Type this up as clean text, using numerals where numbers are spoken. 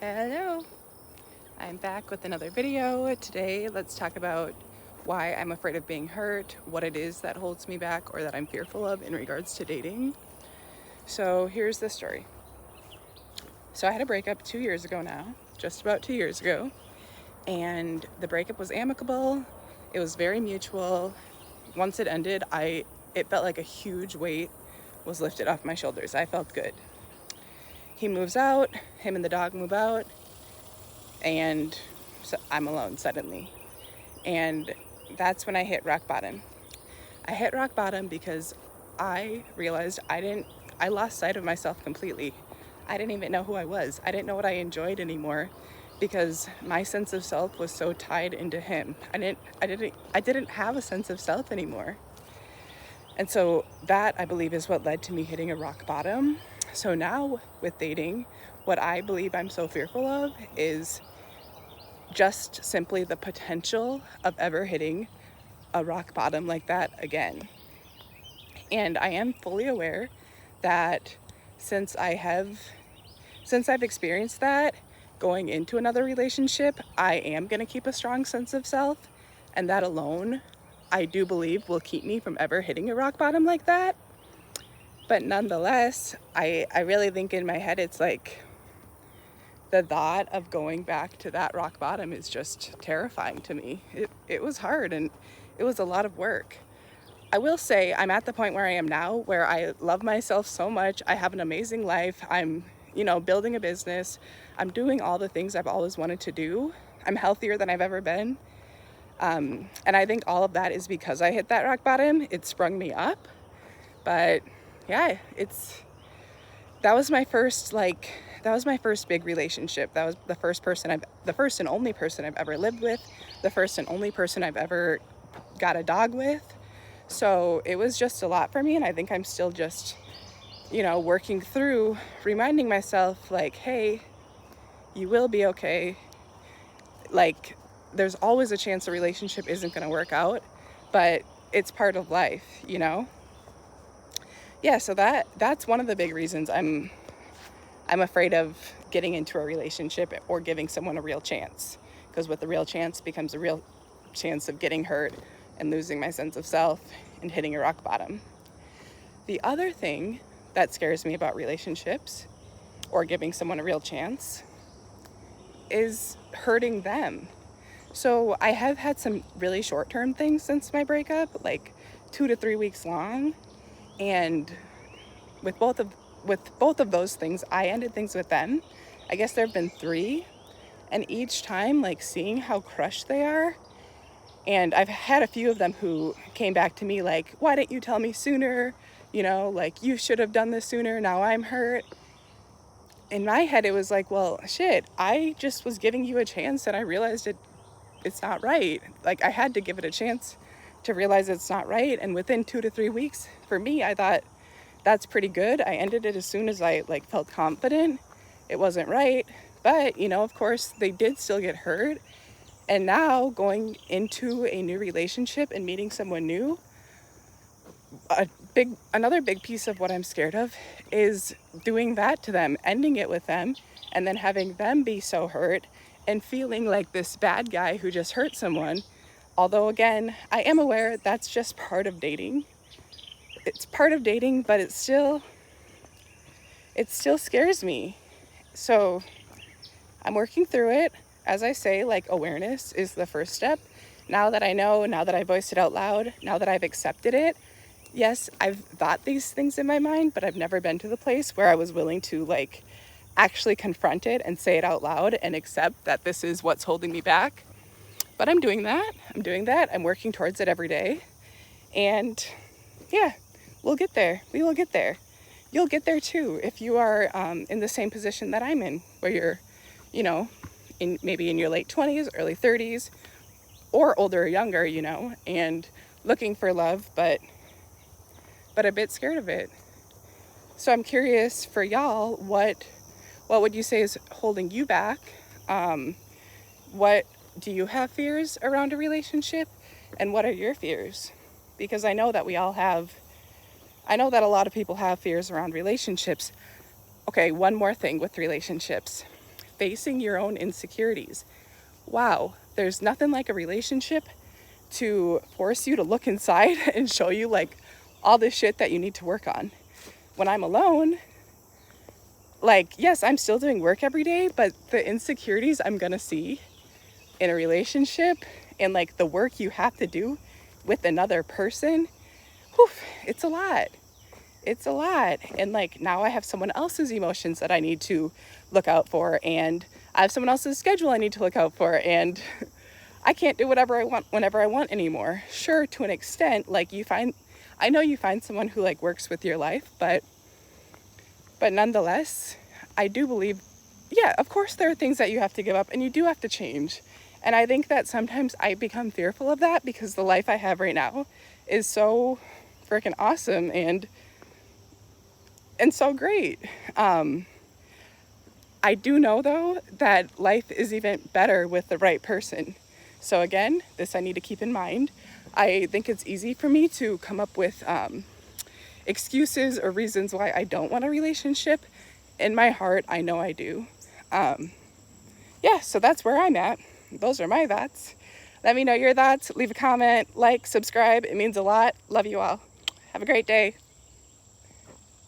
Hello, I'm back with another video. Today, let's talk about why I'm afraid of being hurt, what it is that holds me back or that I'm fearful of in regards to dating. So here's the story. So I had a breakup 2 years ago now, just about 2 years ago, and the breakup was amicable. It was very mutual. Once it ended, it felt like a huge weight was lifted off my shoulders. I felt good. He moves out, him and the dog move out, and so I'm alone suddenly. And that's when I hit rock bottom. I hit rock bottom because I realized I lost sight of myself completely. I didn't even know who I was. I didn't know what I enjoyed anymore because my sense of self was so tied into him. I didn't have a sense of self anymore. And so that, I believe, is what led to me hitting a rock bottom. So now with dating, what I believe I'm so fearful of is just simply the potential of ever hitting a rock bottom like that again. And I am fully aware that since I've experienced that going into another relationship, I am going to keep a strong sense of self, and that alone I do believe will keep me from ever hitting a rock bottom like that. But nonetheless, I really think in my head it's like the thought of going back to that rock bottom is just terrifying to me. It was hard and it was a lot of work. I will say I'm at the point where I am now where I love myself so much. I have an amazing life. I'm, building a business. I'm doing all the things I've always wanted to do. I'm healthier than I've ever been. And I think all of that is because I hit that rock bottom. It sprung me up. But yeah, that was my first big relationship. That was the first and only person I've ever lived with, the first and only person I've ever got a dog with. So it was just a lot for me, and I think I'm still just, working through reminding myself like, hey, you will be okay. Like, there's always a chance a relationship isn't going to work out, but it's part of life, Yeah, so that's one of the big reasons I'm afraid of getting into a relationship or giving someone a real chance, because with a real chance becomes a real chance of getting hurt and losing my sense of self and hitting a rock bottom. The other thing that scares me about relationships or giving someone a real chance is hurting them. So I have had some really short-term things since my breakup, like 2 to 3 weeks long, and with both of those things, I ended things with them. I guess there have been 3, and each time, like, seeing how crushed they are. And I've had a few of them who came back to me like, why didn't you tell me sooner? Like, you should have done this sooner. Now I'm hurt. In my head, it was like, well, shit, I just was giving you a chance and I realized it's not right. Like, I had to give it a chance to realize it's not right. And within 2 to 3 weeks, for me, I thought that's pretty good. I ended it as soon as I felt confident. It wasn't right. But, of course, they did still get hurt. And now going into a new relationship and meeting someone new, another big piece of what I'm scared of is doing that to them, ending it with them, and then having them be so hurt and feeling like this bad guy who just hurt someone. Although, again, I am aware that's just part of dating. It's part of dating, but it still scares me. So I'm working through it. As I say, awareness is the first step. Now that I know, now that I voiced it out loud, now that I've accepted it, yes, I've thought these things in my mind, but I've never been to the place where I was willing to actually confront it and say it out loud and accept that this is what's holding me back. But I'm doing that. I'm working towards it every day. And yeah, we'll get there. We will get there. You'll get there too if you are in the same position that I'm in, where you're, maybe in your late 20s, early 30s, or older or younger, and looking for love, but a bit scared of it. So I'm curious for y'all, what would you say is holding you back? What do you have fears around a relationship? And what are your fears? Because I know that a lot of people have fears around relationships. Okay, one more thing with relationships. facing your own insecurities. Wow, there's nothing like a relationship to force you to look inside and show you like all the shit that you need to work on. When I'm alone, like, yes, I'm still doing work every day, but the insecurities I'm gonna see in a relationship and like the work you have to do with another person, whew, it's a lot. It's a lot. And like now I have someone else's emotions that I need to look out for, and I have someone else's schedule I need to look out for, and I can't do whatever I want whenever I want anymore. Sure, to an extent, like I know you find someone who like works with your life, but nonetheless, I do believe, yeah, of course there are things that you have to give up and you do have to change. And I think that sometimes I become fearful of that because the life I have right now is so freaking awesome and so great. I do know though that life is even better with the right person. So again, this I need to keep in mind. I think it's easy for me to come up with excuses or reasons why I don't want a relationship. In my heart, I know I do. Yeah, so that's where I'm at. Those are my thoughts. Let me know your thoughts. Leave a comment, like, subscribe. It means a lot. Love you all. Have a great day.